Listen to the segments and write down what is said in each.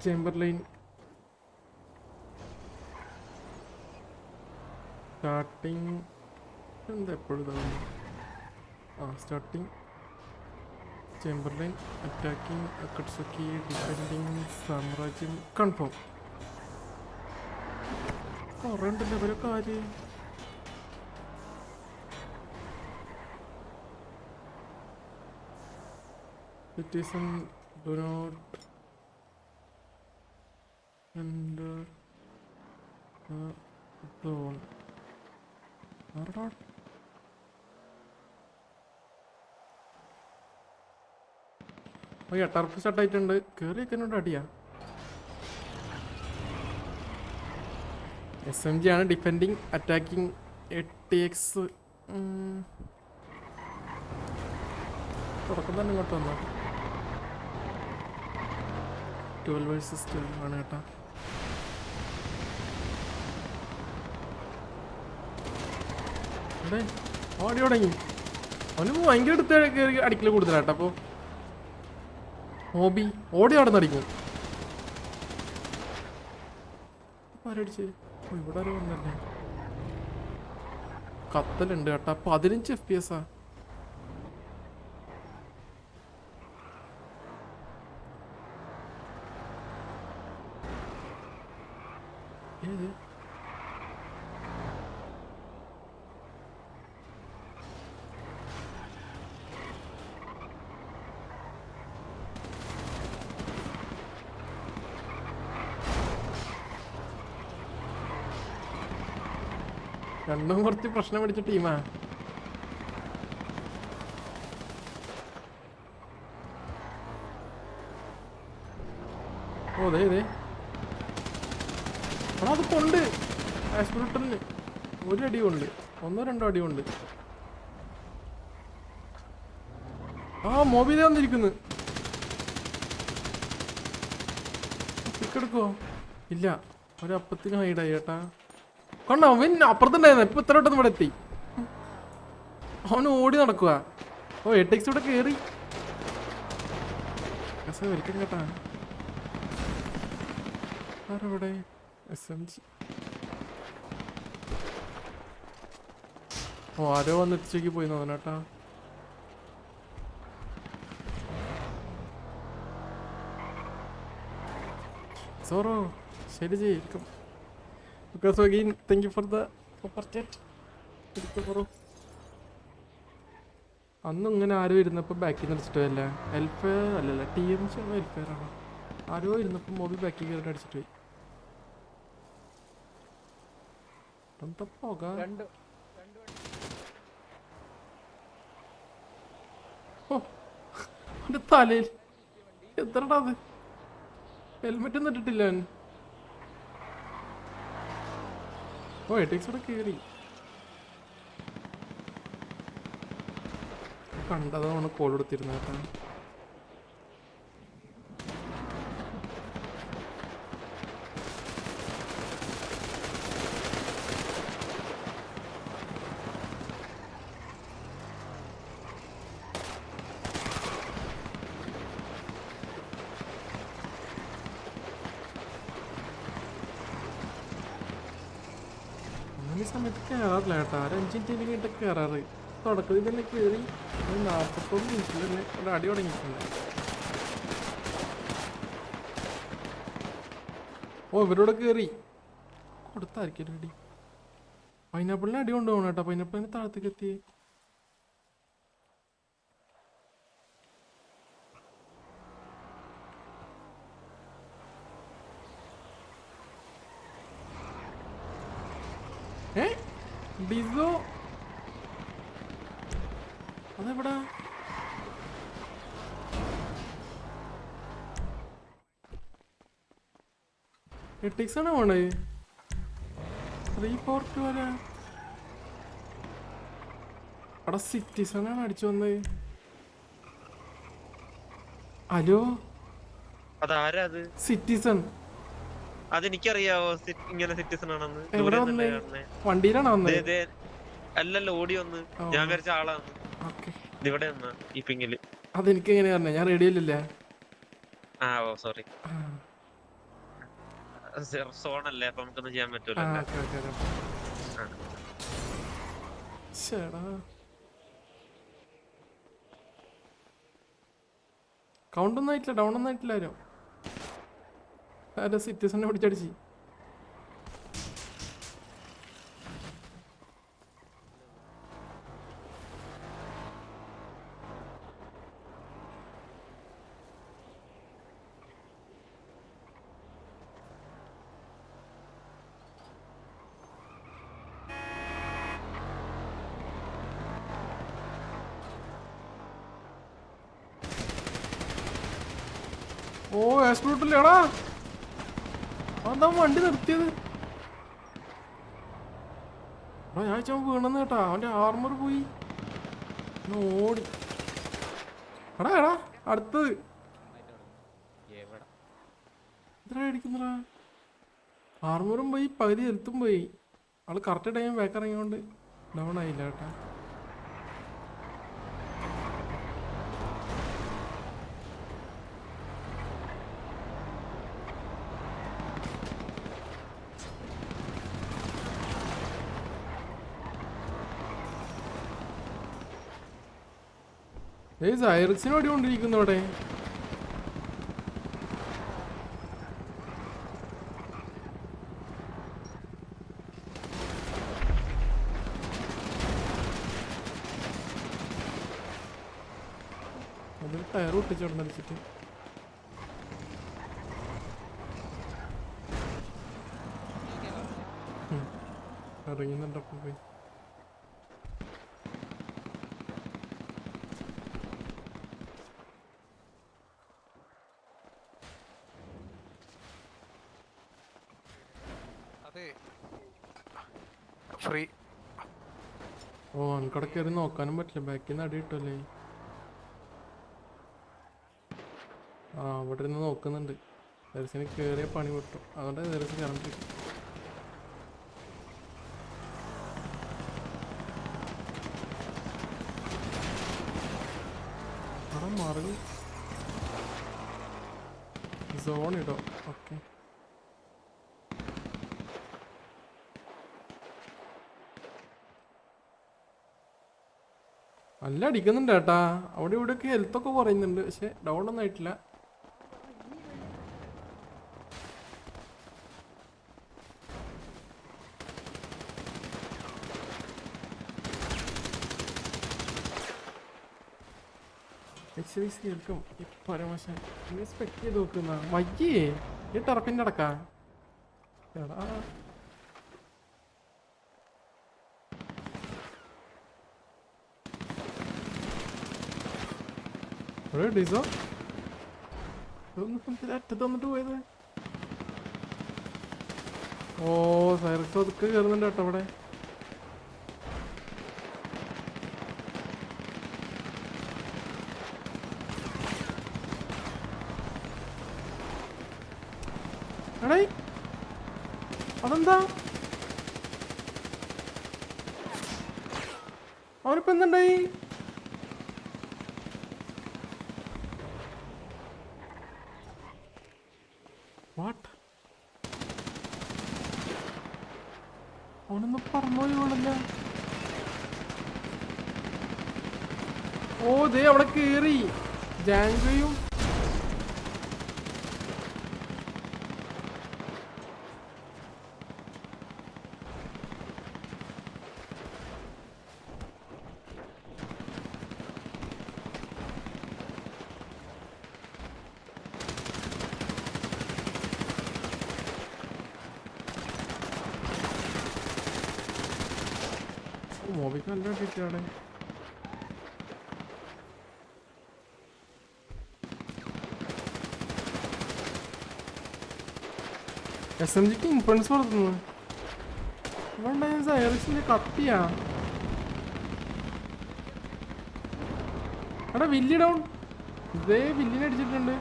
Chamberlain starting എന്താ എപ്പോഴും starting Chamberlain attacking അക്കട്സുക്കി defending സാമ്രാജ്യം കൺഫേം കുറേ ഉണ്ടല്ലോ ഇവരൊക്കെ ആര് citizen do not enter the zone. Okay turf സ്റ്റാർട്ടായിട്ടുണ്ട്. കയറിയൊക്കെ എന്നോട് അടിയാ. SMG ആണ് ഡിഫെൻഡിങ് അറ്റാക്കിങ് 8x തുടക്കം തന്നെ ഇങ്ങോട്ട് വന്നോ. 12 vs 12 ആണ് കേട്ടാ. അതെ ഓടി തുടങ്ങി. അവന് ഭയങ്കര അടുത്ത് കയറി അടിക്കൽ കൂടുതലാട്ടോ. അപ്പോൾ ഹോബി ഓടി നടന്നടിക്കും. ആരടിച്ച് ഇവിടെ ആരോ വന്നല്ലേ. കത്തലുണ്ട് കേട്ടാ. 15 FPS ആ. ഏത് രണ്ടും കുറച്ച് പ്രശ്നം പിടിച്ച ടീമാ. ഓ അതെ അത് കൊണ്ട് ആസ്പിരിറ്റലിന് ഒരു അടി കൊണ്ട് 1-2 അടി കൊണ്ട്. ആ മോബിലേ വന്നിരിക്കുന്നു. പിക്കെടുക്കോ ഇല്ല. ഒരപ്പത്തിന് ഹൈഡായി ചേട്ടാ. കണ്ടോ അവൻ അപ്പുറത്തുണ്ടായിരുന്നു. ഇപ്പൊ ഇത്ര വട്ടം ഇവിടെ എത്തി. അവന് ഓടി നടക്കുക. ഓ 8x ഇവിടെ കയറി വരയ്ക്കും കേട്ടാ. ആരവിടെ SMG. ഓ ആരോ വന്ന് എത്തിച്ചേക്ക് പോയി നോക്കണേട്ടാ. സോറോ ശരി ചെയ്യും. Because again, thank you for the super chat. അന്ന് ഇങ്ങനെ ആരോ ഇരുന്നപ്പോൾ ബാക്കിൽ നിന്ന് അടിച്ചിട്ട് പോയല്ലേ. വെൽഫെയർ അല്ലല്ല TMC ആണോ വെൽഫെയർ ആണോ ആരോ ഇരുന്നപ്പോൾ മൊബൈൽ ബാക്കിൽ കയറിട്ട് അടിച്ചിട്ട് പോയി. എന്താ പോക ഓ അവൻ്റെ തലയിൽ എത്രടാ അത്. ഹെൽമെറ്റ് ഒന്നും ഇട്ടിട്ടില്ല അവൻ. ഓ 8x ഇവിടെ കയറി. കണ്ടതാണ് കോൾ കൊടുത്തിരുന്നത് കേട്ടോ. ഈ സമയത്ത് കയറാറില്ല കേട്ടോ. 5 മിനിറ്റ് കഴിഞ്ഞിട്ട് കയറാറ്. തുടക്കത്തിൽ തന്നെ കയറി 41 മിനിറ്റിൽ തന്നെ ഒരു അടി തുടങ്ങിയിട്ടുണ്ട്. ഓ ഇവരോട് കയറി കൊടുത്തായിരിക്കും അടി. പൈനാപ്പിളിന് അടി കൊണ്ടുപോകണം കേട്ടോ. പൈനാപ്പിളിന് താഴത്തേക്ക് എത്തി. ഡിസോ അതെവിടാ? എട്ടിക്സ് ആണോ പോണേ? 342 വരെ അവിടെ സിറ്റിസൺ ആണ് അടിച്ചു വന്നത്. ഹലോ സിറ്റിസൺ അതെനിക്കറിയാവോ ഇങ്ങനെ സിറ്റിസൺ ആണെന്ന്. വണ്ടിയിലാണോ വന്നത്? അല്ലല്ലോ ഓടി വന്ന് ഞാൻ വിചാരിച്ച ആളാണ്. ഇവിടെ ഈ പിങ്ങില് അതെനിക്ക് എങ്ങനെയാ പറഞ്ഞേ? ഞാൻ റേഡിയോയിലില്ല. ഓ സോറി. സോണല്ലേ, അപ്പൊ നമുക്കൊന്നും ചെയ്യാൻ ആ പറ്റൂല. Okay okay okay. ശ്ശെടാ. കൗണ്ട് ഒന്നും ആയിട്ടില്ല, ഡൗൺ ഒന്നും ആയിട്ടില്ല ആരും. സിറ്റിസനെ പിടിച്ചടിച്ച്. ഓ ആസ്പ്ലൂട്ടില്ലേടാ, അതാ വണ്ടി നിർത്തിയത്. എടാ ഞാൻ ചോ വീണെന്ന് കേട്ടാ, അവന്റെ ആർമർ പോയി ഓടി. എടാ എടാ അടുത്തത് ഇത്ര അടിക്കുന്നടാ. ആർമറും പോയി, പകുതി ഹെൽത്തും പോയി. ആള് കറക്റ്റ് ടൈം ബാക്ക് ഇറങ്ങിയോണ്ട് ഡൗൺ ആയില്ല കേട്ടാ. സൈറക്സിന് ഓടിക്കൊണ്ടിരിക്കുന്നു അവിടെ. അതിൽ ടയർ പൊട്ടിച്ചോടന്നടിച്ചിട്ട് ഇറങ്ങുന്നുണ്ടപ്പോ പോയി. ഫ്രീ. ഓ അനക്കടെ കയറി നോക്കാനും പറ്റില്ല, ബാക്കിൽ നിന്ന് അടി കിട്ടുമല്ലേ. ആ അവിടെ ഇരുന്ന് നോക്കുന്നുണ്ട്. ദർശന് കയറിയ പണി കിട്ടും, അതുകൊണ്ട് ദർശനം കയറിട്ടിരിക്കും. അവിടെ മറിഞ്ഞ് സോൺ ഇടോ. ഓക്കെ നല്ല അടിക്കുന്നുണ്ട് കേട്ടാ. അവിടെ ഇവിടെയൊക്കെ ഹെൽത്തൊക്കെ കുറയുന്നുണ്ട്, പക്ഷെ ഡൗൺ ഒന്നും ആയിട്ടില്ല. കേൾക്കും ഈ പരമശൻ സ്പെക്ട് ചെയ്ത് നോക്കുന്ന വയ്യേ ഈ ടെറപ്പിന്റെ അടക്കാ. എടാ ഡീസോ അറ്റത്ത് വന്നിട്ട് പോയത്. ഓ സൈറക്സ് അതൊക്കെ കയറുന്നുണ്ട് കേട്ടോ അവിടെ. എടേ അതെന്താ അവനിപ്പോ എന്തുണ്ടായി? വാട്ട് അവനൊന്നും പറഞ്ഞോളല്ല. ഓ ദേ അവിടെ കേറി ജാങ്കയും. മോബിക്ക് നല്ല കിട്ടിയാണ്. SMGക്ക് ഇൻഫ്ലുവൻസ് കൊടുക്കുന്നു. ഇവിടെ സൈറക്സിന്റെ കത്തിയാ. എടാ വില്ലി ഡൗൺ. ഇതേ വില്ലിനെ അടിച്ചിട്ടുണ്ട്.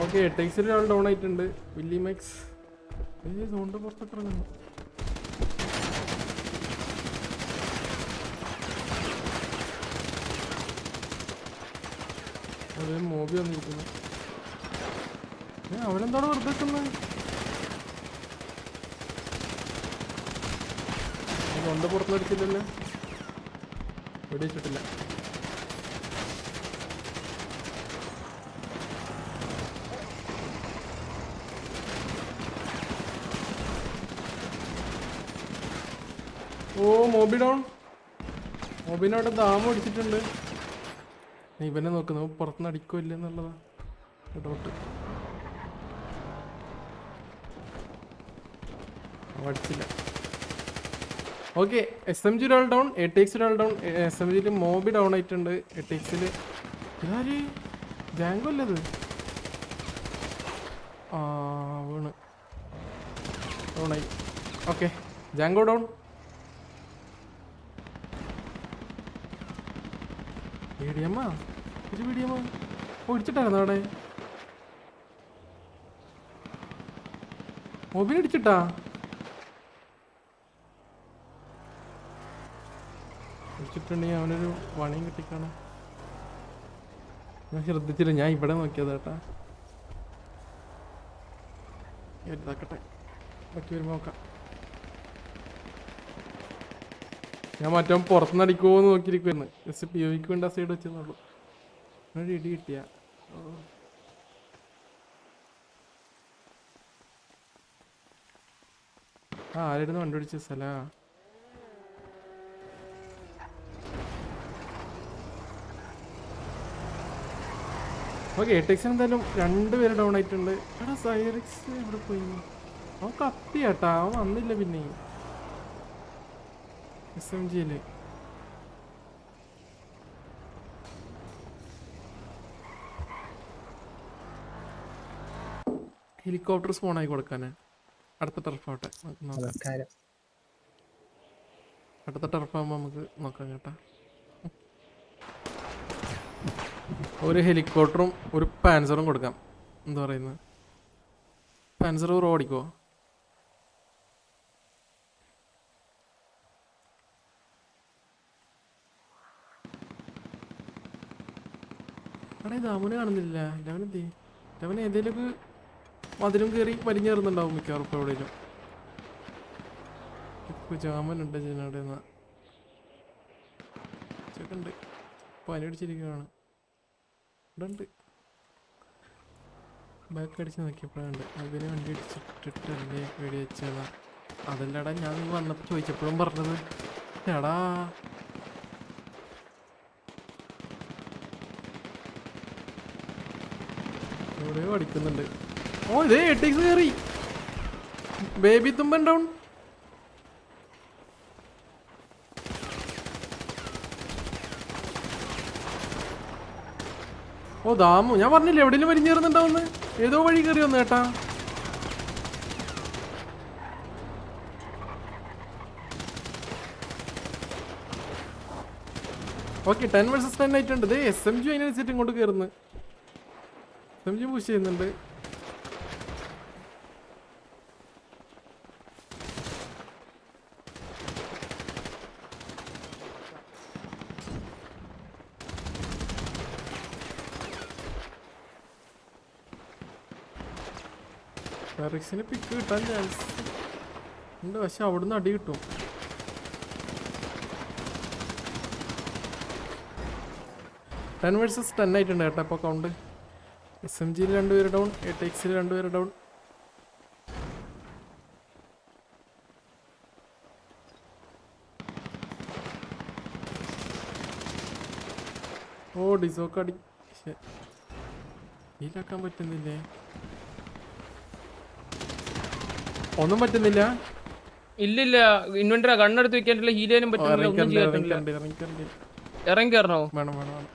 ഓക്കെ ടെക്സിൽ ഒരാൾ ഡൗൺ ആയിട്ടുണ്ട്. വില്ലി മാക്സ് സോണിന്റെ പുറത്തൊക്കെ ഇറങ്ങുന്നു. മോബി വന്നിരിക്കുന്നു. അവനെന്താണ് വെറുതെ വെക്കുന്നത്? കൊണ്ട് പുറത്തുനിന്നടിച്ചില്ലല്ലോ, വെടിവെച്ചിട്ടില്ല. ഓ മോബി ഡൗൺ. മോബിനവിടെ ദാമം അടിച്ചിട്ടുണ്ട്. ഇവനെ നോക്കുന്നു, പുറത്തുനിന്ന് അടിക്കോ ഇല്ല എന്നുള്ളതാ ഡൗട്ട്. അടിച്ചില്ല. ഓക്കെ, SMG ഒരാൾ ഡൗൺ, ATX ഒരാൾ ഡൗൺ. SMG മോബി ഡൗൺ ആയിട്ടുണ്ട്. ATX ഇതാര് ജാങ്കോ അല്ലത്? ആ വീണ് ഡൗണായി. ഓക്കെ, ജാങ്കോ ഡൗൺ. വീഡിയമ്മ ഒരു വീഡിയമ്മ ഓടിച്ചിട്ടായിരുന്നു അവിടെ. മൊബൈൽ അടിച്ചിട്ടാ? അടിച്ചിട്ടുണ്ടെങ്കിൽ അവനൊരു പണിയും കിട്ടിക്കാണാം. ഞാൻ ശ്രദ്ധിച്ചില്ല, ഞാൻ ഇവിടെ നോക്കിയത് കേട്ടാ. ഇതാക്കട്ടെ, ബാക്കി വരുമ്പോൾ നോക്കാം. ഞാൻ മറ്റോ പുറത്തുനിന്ന് അടിക്കുമോന്ന് നോക്കിയിരിക്കുവായിരുന്നു. ജസ്റ്റ് POVക്ക് വേണ്ടി ആ സൈഡ് വെച്ചെന്നുള്ളൂ. ഒരു ഇടി കിട്ടിയ. ആരായിരുന്നു കണ്ടുപിടിച്ച സ്ഥലാ? ഓക്കെ, ATX എന്തായാലും 2 പേര് ഡൗൺ ആയിട്ടുണ്ട്. എടാ സൈറിക്സ് എവിടെ പോയി? അവൻ കത്തിയാട്ടാ, അവൻ വന്നില്ല. പിന്നെ SMGയില് ഹെലികോപ്റ്റർ സ്പോൺ ആയി കൊടുക്കാന്. അടുത്ത ടർഫാവട്ടെ, അടുത്ത ടർഫാകുമ്പോൾ നമുക്ക് നോക്കാം കേട്ടാ. ഒരു ഹെലികോപ്റ്ററും ഒരു പാൻസറും കൊടുക്കാം. എന്താ പറയുന്നത്? പാൻസർ ഓടിക്കോ? എടാ ഇത് അവന് കാണുന്നില്ല. ഇലവനെന്തി? ഇലവൻ ഏതെങ്കിലുമൊക്കെ മതിലും കയറി വലിഞ്ഞേറുന്നുണ്ടാവും മിക്കവാറും. ഇപ്പോൾ എവിടെയെങ്കിലും ജാമനുണ്ട് ജനയുടെ ചേട്ടുണ്ട്. പനി അടിച്ചിരിക്കുകയാണ്. ഇവിടെ ഉണ്ട്. ബാക്ക് അടിച്ച് നോക്കിയപ്പോഴുണ്ട്. അതിന് വണ്ടി അടിച്ചിട്ടിട്ടല്ലേ വെടി വെച്ചതാ. അതല്ലടാ ഞാൻ വന്നപ്പോൾ ചോദിച്ചപ്പോഴും പറഞ്ഞത്. എടാ എവിടെയോ അടിക്കുന്നുണ്ട്. ഓ ഇതേ ATX കയറി. ബേബി തുമ്പൻ ഡൗൺ. ഓ ദാമു, ഞാൻ പറഞ്ഞില്ലേ എവിടെയും വലിഞ്ഞേറുന്നുണ്ടാവുന്ന്. ഏതോ വഴി കയറി വന്നു കേട്ടാ. ഓക്കെ, 10 vs 10 ആയിട്ടുണ്ട്. ഇതേ SMG അതിനനുസരിച്ച് ഇങ്ങോട്ട് കയറുന്നു. SMG പുഷ് ചെയ്യുന്നുണ്ട്. ഫെറിക്സിന് പിക്ക് കിട്ടാൻ ചാൻസ് ഉണ്ട്, പക്ഷെ അവിടുന്ന് അടി കിട്ടും. ടെൻ വേഴ്സസ് 10 ആയിട്ടുണ്ട് കേട്ടോ ഇപ്പോൾ കൗണ്ട്. SMGയിൽ 2 പേര് ഡൗൺ, ATXയിൽ 2 പേര് ഡൗൺ. ഓ ഡിസോക്ക് അടി ഹീലാക്കാൻ പറ്റുന്നില്ലേ? ഒന്നും പറ്റുന്നില്ല. ഇല്ലില്ല, ഇൻവെന്ററി കണ്ണെടുത്ത് വെക്കാനില്ല, ഹീൽ ചെയ്യാനും പറ്റുന്നില്ല, ഒന്നും ചെയ്യാൻ. ഇറങ്ങി കയറണോ? വേണം വേണം വേണം.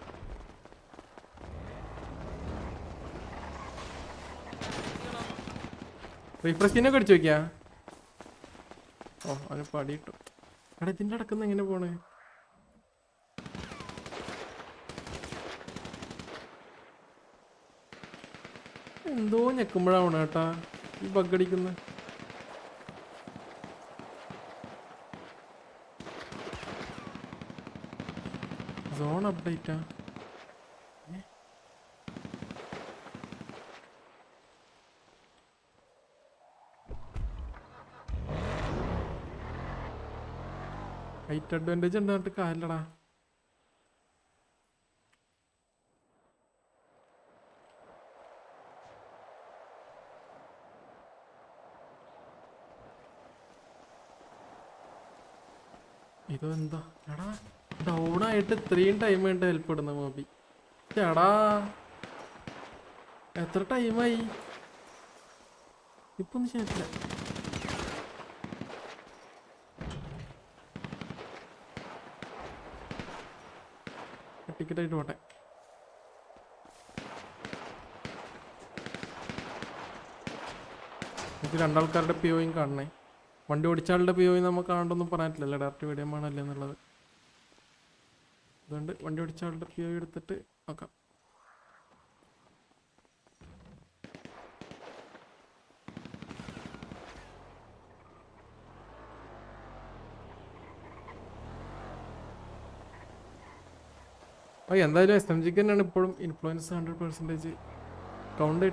റീഫ്രഷിനൊക്കെ അടിച്ചു നോക്കിയാ? ഓ അവന് പടി കിട്ടും. എടാ ഇതിൻ്റെ അടക്കുന്ന എങ്ങനെ പോണേ? എന്തോ ഞെക്കുമ്പോഴാണ് കേട്ടാ ഈ ബഗ് അടിക്കുന്നത്. സോൺ അപ്ഡേറ്റാ? ഹൈറ്റ് അഡ്വാൻറ്റേജ് ഉണ്ടായിട്ട് കാര്യമില്ലടാ. ഇതെന്താ എടാ ഡൗൺ ആയിട്ട് ഇത്രയും ടൈം വേണ്ട ഹെൽപ്പ് ഇടുന്ന മോബി. എടാ എത്ര ടൈമായി ഇപ്പൊ ഒന്നും ചെയ്തിട്ടില്ല. ടിക്കറ്റ് ആയിട്ട് പോട്ടെ. എനിക്ക് രണ്ടാൾക്കാരുടെ പി ഒയും കാണണേ. വണ്ടി ഓടിച്ചാളുടെ പി ഒയും നമുക്ക് കാണണ്ടൊന്നും പറഞ്ഞിട്ടില്ലല്ലോ, ഡയറക്റ്റ് വീഡിയോ ആണല്ലേ എന്നുള്ളത്. അതുകൊണ്ട് വണ്ടി ഓടിച്ചാളുടെ പി ഒ എടുത്തിട്ട് നോക്കാം. എന്തായാലും SMG തന്നെയാണ് ഇപ്പോഴും ഇൻഫ്ലുവൻസ് 100%. കൗണ്ട്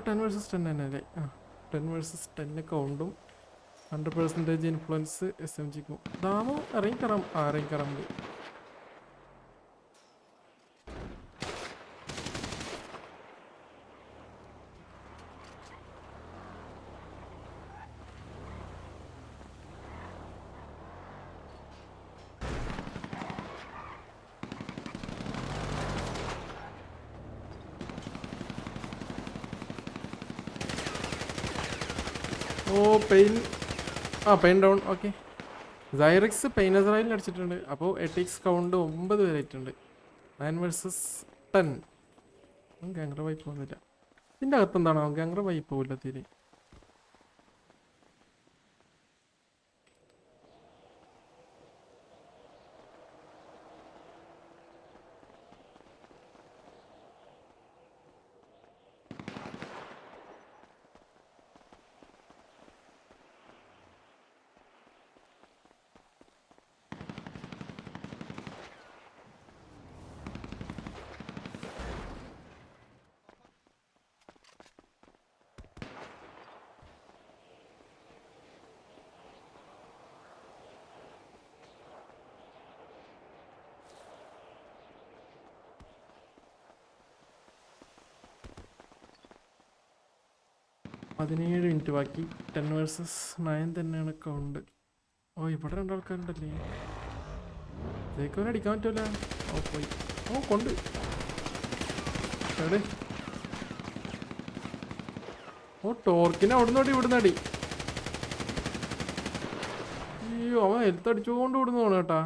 10 vs 10 തന്നെ അല്ലേ? 10 vs 10 കൗണ്ടും 100% ഇൻഫ്ലുവൻസ് SMGക്കും. ദാമോ ഇറങ്ങിക്കറാം. ഇറങ്ങിക്കറാൻ മതി. Pain down. ഓക്കെ, സൈറക്സ് പെയിൻ അസറൈലിൽ അടിച്ചിട്ടുണ്ട്. അപ്പോൾ 8x കൗണ്ട് 9 വരെ ആയിട്ടുണ്ട്. 9 vs 10. ഗാംഗ്ര വൈപ്പ് പോകുന്നില്ല. ഇതിൻ്റെ അകത്ത് എന്താണോ ഗാംഗ്ര വൈപ്പ് പോകില്ല തീരെ. പതിനേഴ് മിനിറ്റ് ബാക്കി. 10 vs 9 തന്നെയാണ് കൗണ്ട്. ഇവിടെ രണ്ടാൾക്കാരുണ്ടല്ലേ. ജയിക്കവനെ അടിക്കാൻ പറ്റുമല്ല. പോയി. കൊണ്ട് എവിടെ? ടോർക്കിനെ അവിടുന്ന് അടി ഇവിടുന്ന് അടി. അയ്യോ, അവൻ ഹെൽത്ത് അടിച്ചുകൊണ്ട് ഇവിടുന്ന് പോണ കേട്ടാ.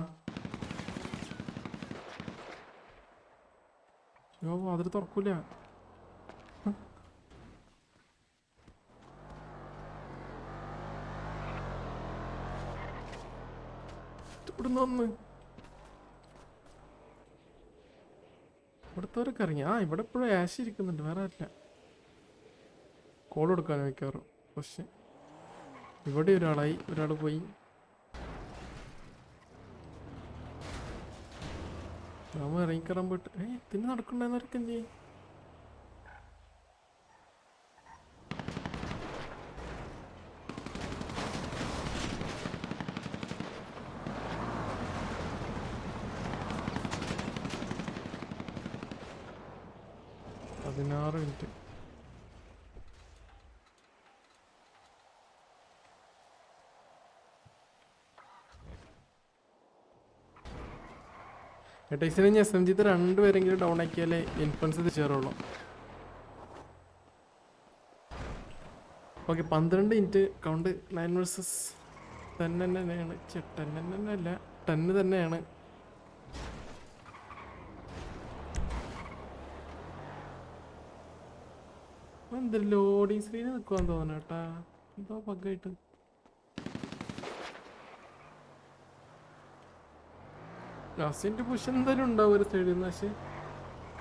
അതിൽ തുറക്കൂല. ഇവിടുത്തവരൊക്കെ ഇറങ്ങി. ഇവിടെ ഇപ്പോഴും ആശി ഇരിക്കുന്നുണ്ട്, വേറെ ആരില്ല. കോൾ കൊടുക്കാൻ മിക്കവാറും. പക്ഷെ ഇവിടെ ഒരാൾ പോയി. നമ്മൾ ഇറങ്ങിക്കറാൻ പോയിട്ട് പിന്നെ നടക്കണ്ടെന്നവരൊക്കെ എന്ത് ചെയ്യും? മിനിറ്റ്. എട്ടൈസിന് SMG രണ്ടുപേരെങ്കിലും ഡൗൺ ആക്കിയാലേ ഇൻഫ്ലുവൻസ് ചേരുള്ളൂ. Okay, 12 minute count. 9 vs 10 തന്നെയാണ്. 10 അല്ല, 10 തന്നെയാണ്. എന്തൊരു ലോഡിങ് സ്ക്രീന് നിൽക്കുവാൻ തോന്നുന്നു കേട്ടാ. എന്തോ ബഗ്ഗായിട്ട്. ലാസ്റ്റിൻ്റെ പുഷ് എന്തായാലും ഉണ്ടാവും ഒരു സൈഡിൽ നിന്ന്. പക്ഷെ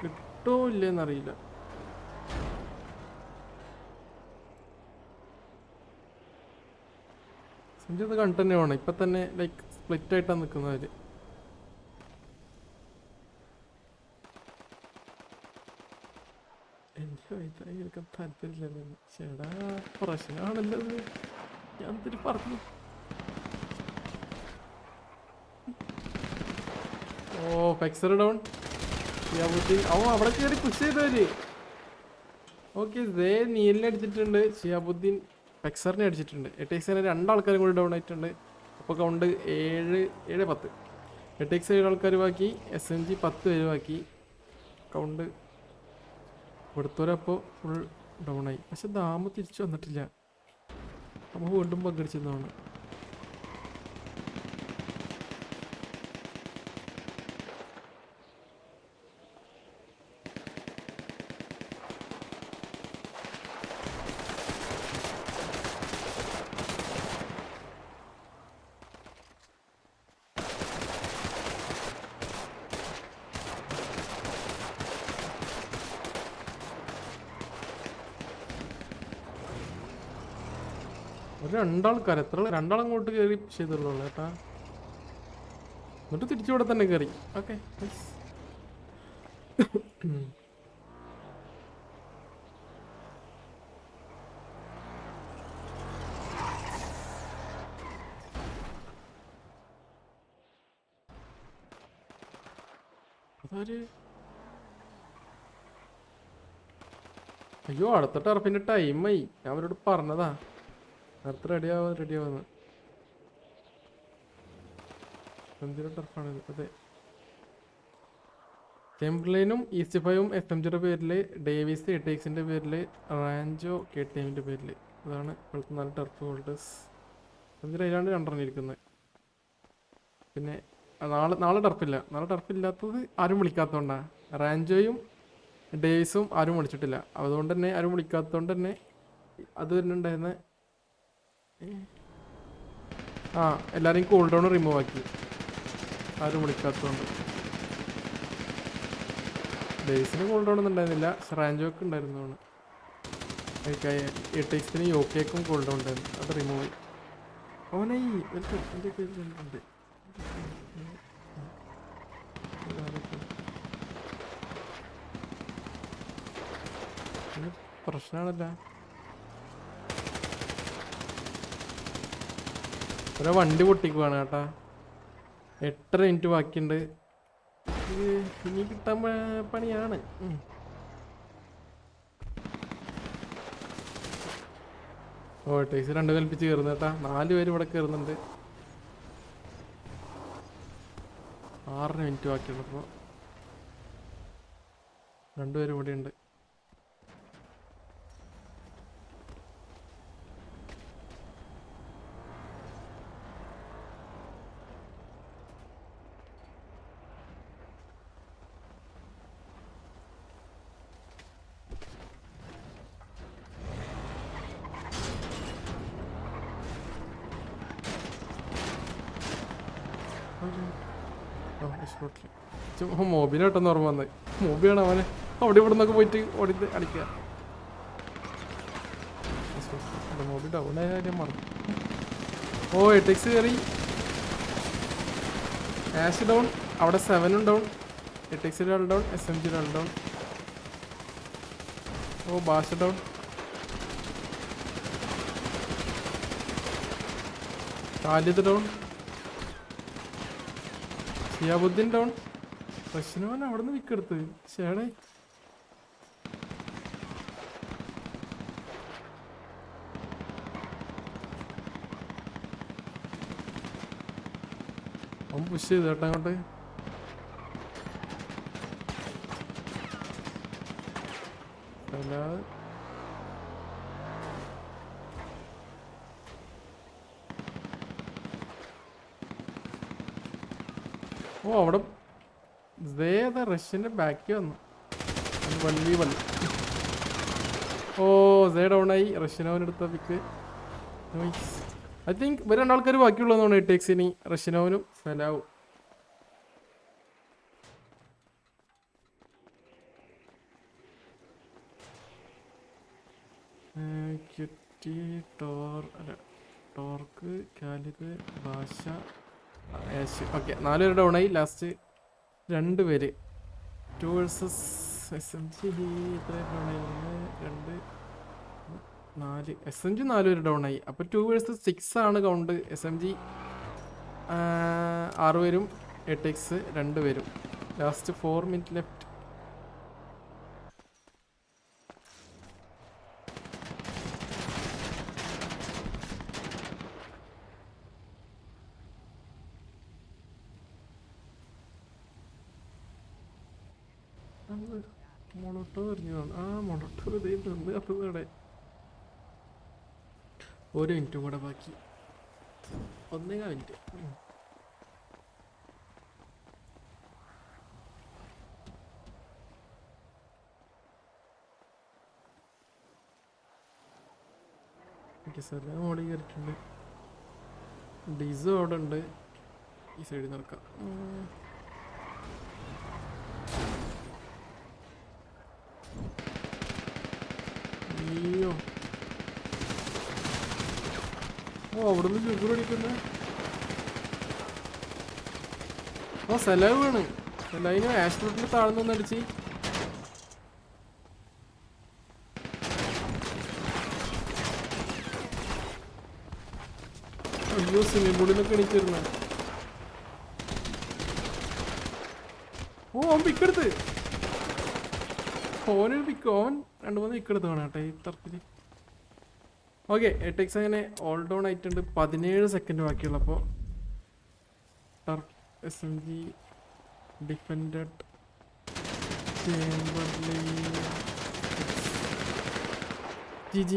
കിട്ടോ ഇല്ലെന്നറിയില്ല. ഇത് കണ്ടു തന്നെ വേണം. ഇപ്പം തന്നെ ലൈക്ക് സ്പ്ലിറ്റ് ആയിട്ടാണ് നിൽക്കുന്നവർ. എനിക്ക് വൈദ്യുതി എടുക്കാൻ താല്പര്യമില്ലല്ലോ. ചേടാ പ്രശ്നമാണല്ലോ. ഞാൻ എന്തിനു പറഞ്ഞു. ഓ ഫെക്സർ ഡൗൺ. ഷിയാബുദ്ദീൻ അവിടെ കയറി പുഷ് ചെയ്തവര്. ഓക്കെ ദേ നീലിനെ അടിച്ചിട്ടുണ്ട്, ഷിയാബുദ്ദീൻ ഫെക്സറിനെ അടിച്ചിട്ടുണ്ട്. എട്ടേക്സിനെ 2 ആൾക്കാരും കൂടി ഡൗൺ ആയിട്ടുണ്ട്. അപ്പോൾ കൗണ്ട് 7-10. എട്ടേക്സ് 7 ആൾക്കാർ ബാക്കി, SMG 10 പേര് ബാക്കി. കൗണ്ട് കൊടുത്തവരപ്പോൾ ഫുൾ ഡൗൺ ആയി. പക്ഷെ ദാമ തിരിച്ചു വന്നിട്ടില്ല, നമ്മൾ വീണ്ടും പങ്കടിച്ചതാണ്. ഒരു 2 ആൾക്കാർ, എത്ര 2 അങ്ങോട്ട് കയറി ചെയ്തുള്ളൂ ഏട്ടാ. എന്നിട്ട് തിരിച്ചിവിടെ തന്നെ കയറി. ഓക്കെ അതാര്? അയ്യോ അടുത്ത ടർഫിന്റെ ടൈമായി. ഞാൻ അവരോട് പറഞ്ഞതാ നേരത്തെ റെഡിയാവുന്നു. എന്തിനു ടർഫാണിത്? അതെ, ചെംബർലൈനും ഈസ്റ്റ് 5ഉം FMGയുടെ പേരിൽ, ഡേവിസ് എട്ടേക്സിന്റെ പേരിൽ, റാഞ്ചോ KTMന്റെ പേരിൽ. അതാണ് ഇപ്പോഴത്തെ 4 ടർഫ് ഹോൾഡേഴ്സ്. എന്തിനാ അതിലാണ് 2 ഇരിക്കുന്നത്. പിന്നെ നാളെ ടർഫില്ല. നാളെ ടർഫില്ലാത്തത് ആരും വിളിക്കാത്തതുകൊണ്ടാണ്. റാഞ്ചോയും ഡേവിസും ആരും വിളിച്ചിട്ടില്ല. അതുകൊണ്ട് തന്നെ ആരും വിളിക്കാത്തതുകൊണ്ട് തന്നെ അത് വരുന്നുണ്ടായിരുന്ന എല്ലാവരെയും കൂൾ ഡൗൺ റിമൂവ് ആക്കി, ആരും വിളിക്കാത്തതുകൊണ്ട്. ഡേവിസിന് കൂൾ ഡൗൺ ഒന്നും ഉണ്ടായിരുന്നില്ല, റാഞ്ചോക്ക് ഉണ്ടായിരുന്നതാണ്. എട്ടേക്സിന് യോക്കേക്കും കൂൾ ഡൗൺ ഉണ്ടായിരുന്നു, അത് റിമൂവ് ആയി. ഓനായി വെൽക്കം. എൻ്റെ പേരുണ്ട് പ്രശ്നമാണല്ല. ഒരേ വണ്ടി പൊട്ടിക്കുവാണ് കേട്ടാ. 8 മിനിറ്റ് ബാക്കിയുണ്ട്. ഇനി കിട്ടാൻ പണിയാണ്. ഓ ടേക്സ് 2 കൽപ്പിച്ച് കയറുന്നു കേട്ടാ. 4 പേര് ഇവിടെ കയറുന്നുണ്ട്. 6 മിനിറ്റ് ബാക്കിയുള്ളപ്പോൾ 2 പേര് ഇവിടെ ഉണ്ട്. മോബിനായിട്ടൊന്ന് ഓർമ്മ വന്നത്. മോബിയാണ് അവനെ അവിടെ ഇവിടെ നിന്നൊക്കെ പോയിട്ട് ഓടി അടിക്കുക. മോബി ഡൗൺ ആയ കാര്യം മറന്നു. ഓ എട്ടക്സ് കയറി. ആഷ് ഡൗൺ, അവിടെ 7ഉം ഡൗൺ, എട്ടക്സ് 1 ഡൗൺ, SMG 1 ഡൗൺ. ഓ Basha down. Khalid down, Shihabuddin down. റഷ്യനവൻ അവിടെ നിന്ന് വിക്കെടുത്ത് ചേടേ. അവൻ പുഷ് ചെയ്ത് കേട്ടോ അങ്ങോട്ട്. അല്ലാതെ ഓ അവിടെ റഷ്യന്റെ ബാക്കി വന്നു. 1v1. ഓ സേ ഡൗണായി. റഷ്യനോവനെടുത്ത പിക്ക്. ഐ തിങ്ക് ഇവർ 2 ആൾക്കാർ ബാക്കിയുള്ളതാണ് എട്ടേക്സിനി, റഷ്യനോവനും ഫെലാവും. ടോർക്ക്, ഖാലിദ്, ഭാഷ, ആഷ്. ഓക്കെ 4 പേര് ഡൗണായി. ലാസ്റ്റ് 2 പേര് 2 വേഴ്സസ് SMG. ഇത്ര ഡൗണായി? 2, 4. SMG 4 പേര് ഡൗണായി. അപ്പോൾ 2 വേഴ്സസ് 6 ആണ് കൗണ്ട്. SMG 6 പേരും 8x 2 വരും. Last 4 minute left. മൊളോട്ടോ എറിഞ്ഞതാണ്. ആ മൊളോട്ടോ ഇതേ നിന്ന് കത്തുന്നവിടെ. 1 മിനിറ്റും കൂടെ ബാക്കി. 1.5 മിനിറ്റ്. മോളി കയറിയിട്ടുണ്ട്. ഡിസോ അവിടെ ഉണ്ട്. ഈ സൈഡിൽ നടക്കാം. അയ്യോ, ഓ അവിടെ നിന്ന് ചുഗർ അടിക്കുന്ന. ഓ സെലവ് വേണ്. സെലവിന് ആഷ്ഫ്രൂട്ടിന് താഴ്ന്നൊന്ന് അടിച്ച്. അയ്യോ, സ്വിമ്മിംഗ് പൂളിൽ നിന്നൊക്കെ എണീച്ചിരുന്ന. ഓ അവൻ പിക്കെടുത്ത്. ഓനൊരു പിക്ക്. ഓൻ 2-3 പിക്കെടുത്ത് വേണം കേട്ടോ ഈ തർക്കില്. ഓക്കെ, 8x അങ്ങനെ ഓൾ ഡൗൺ ആയിട്ടുണ്ട്. 17 സെക്കൻഡ് ബാക്കിയുള്ളപ്പോൾ ടർക്ക് SMG ഡിഫൻഡഡ് ചേംബർലി GG.